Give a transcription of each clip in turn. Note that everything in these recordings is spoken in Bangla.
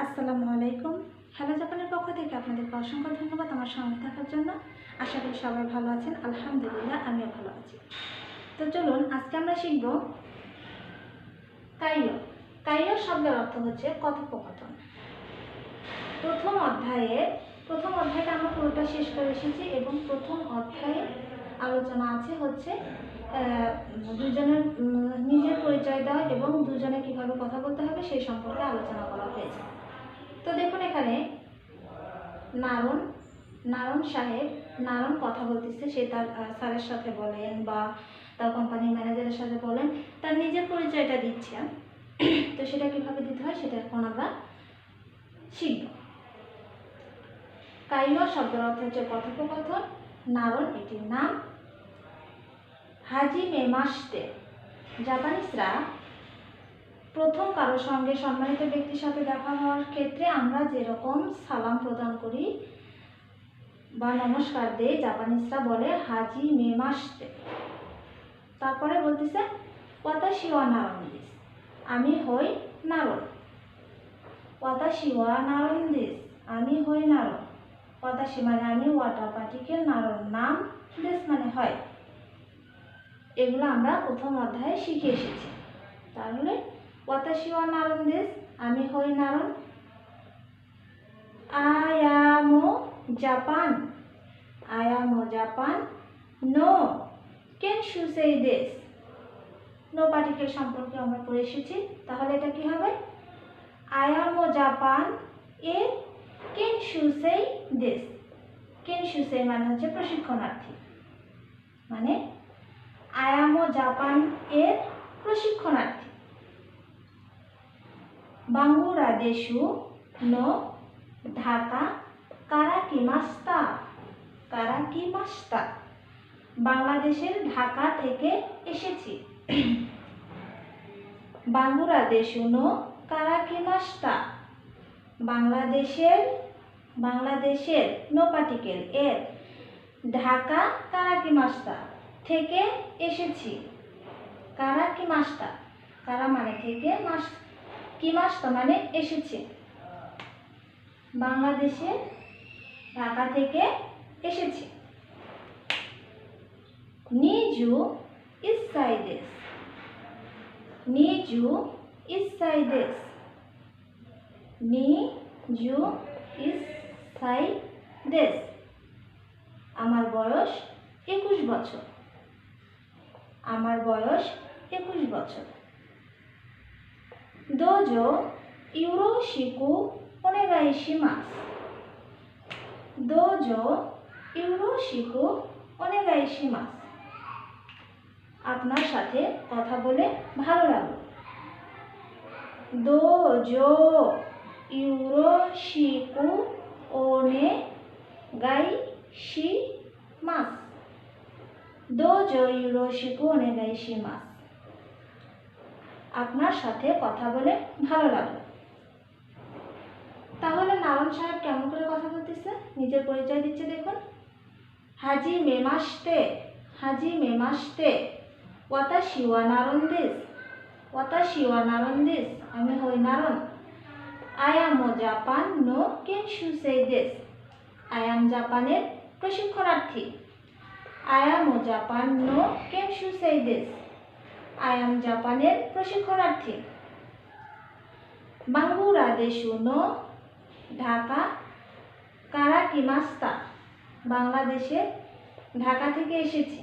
আসসালামু আলাইকুম। হ্যালো জাপানের পক্ষ থেকে আপনাদেরকে অসংখ্য ধন্যবাদ আমার সঙ্গে থাকার জন্য। আশা করি সবাই ভালো আছেন। আলহামদুলিল্লাহ, আমিও ভালো আছি। তো চলুন আজকে আমরা শিখব কাইও। কাইও শব্দের অর্থ হচ্ছে কথোপকথন। প্রথম অধ্যায়টা আমরা পুরোটা শেষ করে এসেছি এবং প্রথম অধ্যায়ে আলোচনা আছে হচ্ছে দুজনের নিজের পরিচয় দেওয়া এবং দুজনে কিভাবে কথা বলতে হবে সেই সম্পর্কে আলোচনা করা হয়েছে। তো দেখুন এখানে নারণ সাহেব কথা বলতেছে, সে তার স্যারের সাথে বলেন বা তার কোম্পানির ম্যানেজারের সাথে বলেন, তার নিজের পরিচয়টা দিচ্ছে। তো সেটা কিভাবে দিতে হয় সেটা এখন আমরা শিখব। কাইও শব্দের অর্থ হচ্ছে কথোপকথন। নারণ এটির নাম। হাজিমে মাসতে, জাপানিজরা প্রথম কারোর সঙ্গে সম্মানিত ব্যক্তির সাথে দেখা হওয়ার ক্ষেত্রে আমরা যেরকম সালাম প্রদান করি বা নমস্কার দেই, জাপানিজরা বলে হাজি মেমাসতে। তারপরে বলতেছে ওয়াতাশি ওয়া নারণ দিস, আমি হই নারণ। ওয়াতাশি ওয়া নারণ দিস, আমি হই নারণ। ওয়াতাশি মানে আমি, ওয়াটার পার্টিকেল, নারণ নাম, দিস মানে হয়। এগুলো আমরা প্রথম অধ্যায়ে শিখে এসেছি। তাহলে ওয়াতাশি ওয়া নারণ দিস, আমি হই নারণ। আয়ামো জাপান, আয়ামো জাপান। নো ক্যান শু সেই দিস, নো পার্টিকেল সম্পর্কে আমরা পড়ে এসেছি। তাহলে এটা কি হবে? আয়ামো জাপান এর ক্যান শু সেই দিস। ক্যান শু সেই মানে হচ্ছে প্রশিক্ষণার্থী, মানে আয়ামো জাপান এর প্রশিক্ষণার্থী। বাংলাদেশু নো ঢাকা কারাকিমাস্তা, কারাকিমাস্তা, বাংলাদেশের ঢাকা থেকে এসেছি। বাংলাদেশু নো কারাকিমাস্তা, বাংলাদেশের নো পার্টিকেল এর ঢাকা কারাকিমাস্তা থেকে এসেছি। কারাকিমাস্তা, কারা মানে থেকে, কিমাস্তা মানে এসেছি। বাংলাদেশের ঢাকা থেকে এসেছি। নিজু ইসাইদেস, নিজু ইসাইদেস, নিজু ইসাইদেস, আমার বয়স 21 বছর। আমার বয়স 21 বছর। দোজো ইউরোশিকু ওনেগাইশিমাস, দোজো ইউরোশিকু ওনেগাইশিমাস, আপনার সাথে কথা বলে ভালো লাগলো। দোজো ইউরোশিকু ওনেগাইশিমাস, দোজো ইউরোশিকু ওনেগাইশিমাস, আপনার সাথে কথা বলে ভালো লাগলো। তাহলে নারণ সাহেব কেমন করে কথা বলতেছে, নিজের পরিচয় দিচ্ছে দেখুন। হাজি মেমাসতে, হাজি মেমাসতে। ওয়াতাশি ওয়া নারণ দিস, ওয়াতাশি ওয়া নারণ দিস, আমি হই নারণ। আয়ামো জাপান নো কেনশু সেই দেশ, আয়াম জাপানের প্রশিক্ষণার্থী। আয়ামো জাপান নো কেনশু সেই দেশ, আয়াম জাপানের প্রশিক্ষণার্থী। বাংলাদেশু নো ঢাকা কারাকিমাস্তা, বাংলাদেশে ঢাকা থেকে এসেছি।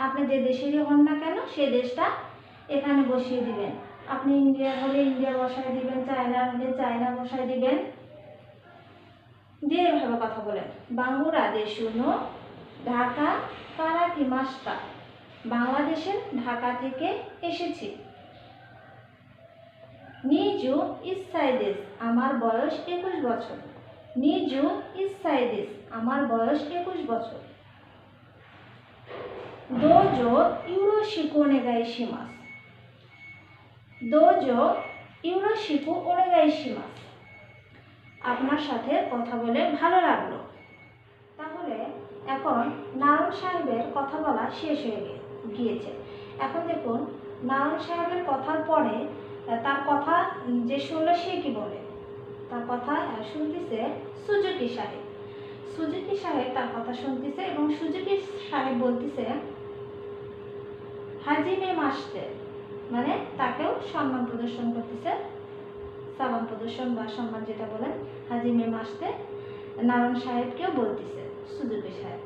আপনি যে দেশেরই হন না কেন সে দেশটা এখানে বসিয়ে দিবেন। আপনি ইন্ডিয়ার হলে ইন্ডিয়া বসায় দিবেন, চায়নার হলে চায়না বসায় দিবেন, দিয়ে এভাবে কথা বলেন। বাংলাদেশু নো ঢাকা কারাকিমাস্তা, বাংলাদেশের ঢাকা থেকে এসেছি। নিজু ইসাইদেস, আমার বয়স 21 বছর। নিজু ইসাইদেস, আমার বয়স 21 বছর। দোজো ইউরোশিকু ওনেগাইশিমাস, দোজো ইউরোশিকু ওনেগাইশিমাস, আপনার সাথে কথা বলে ভালো লাগলো। তাহলে এখন নারণ সাহেবের কথা বলা শেষ হয়ে গিয়েছে। এখন দেখুন নারণ সাহেবের কথার পরে তার কথা যে শুনলো সে কি বলে, তার কথা শুনতেছে সুজুকি সাহেব। সুজুকি সাহেব তার কথা শুনতেছে এবং সুজুকি সাহেব বলতেছে হাজিমে মাসতে, মানে তাকেও সম্মান প্রদর্শন করতেছে, সালাম প্রদর্শন বা সম্মান যেটা বলেন, হাজিমে মাসতে নারায়ণ সাহেবকেও বলতেছে সুজুকি সাহেব।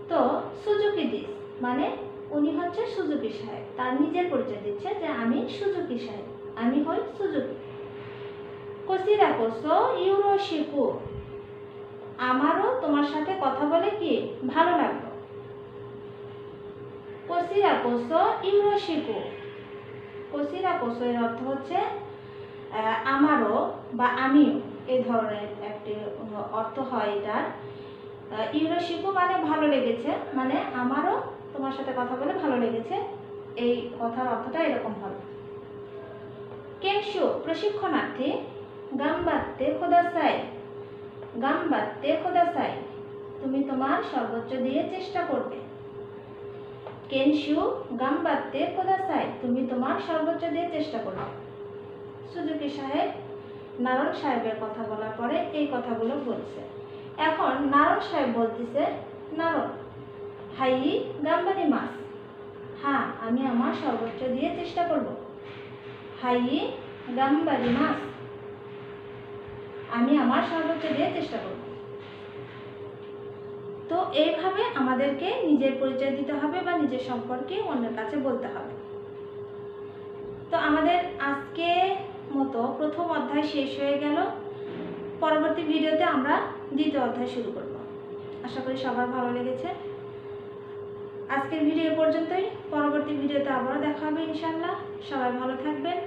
তো সুজুকি দিস মানে উনি হচ্ছে সুজুকি সাহেব, তার নিজের পরিচয় দিচ্ছে যে আমি সুজুকি সাহেব, আমি হই সুজুকি। কোসিরা কোসো ইউরোশিকু, আমারও তোমার সাথে কথা বলে কি ভালো লাগলো। কোসিরা কোসো ইউরোশিকু, কোসিরা কোসো এর অর্থ হচ্ছে আমারও বা আমিও, এই ধরনের একটি অর্থ হয় এটার। ইউরোশিকু মানে ভালো লেগেছে, মানে আমারও তোমার সাথে কথা বলে ভালো লেগেছে, এই কথার অর্থটা এরকম হবে। কেনশু প্রশিক্ষণার্থী, গাম্বাত্তে খোদাসাই, গাম্বাত্তে খোদাসাই, তুমি তোমার সর্বোচ্চ দিয়ে চেষ্টা করবে। কেনশু গাম্বাত্তে খোদাসাই, তুমি তোমার সর্বোচ্চ দিয়ে চেষ্টা করবে। সুজুকি সাহেব নারায়ণ সাহেবের কথা বলার পরে এই কথাগুলো বলছে। এখন নারায়ণ সাহেব বলতেছে, নারায়ণ হাই গাম্বারি মাস, হ্যাঁ আমি আমার সর্বোচ্চ দিয়ে চেষ্টা করব। হাই গাম্বারি মাস, আমি আমার সর্বোচ্চ দিয়ে চেষ্টা করব। তো এইভাবে আমাদেরকে নিজের পরিচয় দিতে হবে বা নিজের সম্পর্কে অন্যের কাছে বলতে হবে। তো আমাদের আজকে মতো প্রথম অধ্যায় শেষ হয়ে গেল। পরবর্তী ভিডিওতে আমরা দ্বিতীয় অধ্যায় শুরু করব। আশা করি সবার ভালো লেগেছে। আজকের ভিডিও পর্যন্তই, পরবর্তী ভিডিওতে আবারও দেখা হবে ইনশাআল্লাহ। সবাই ভালো থাকবেন।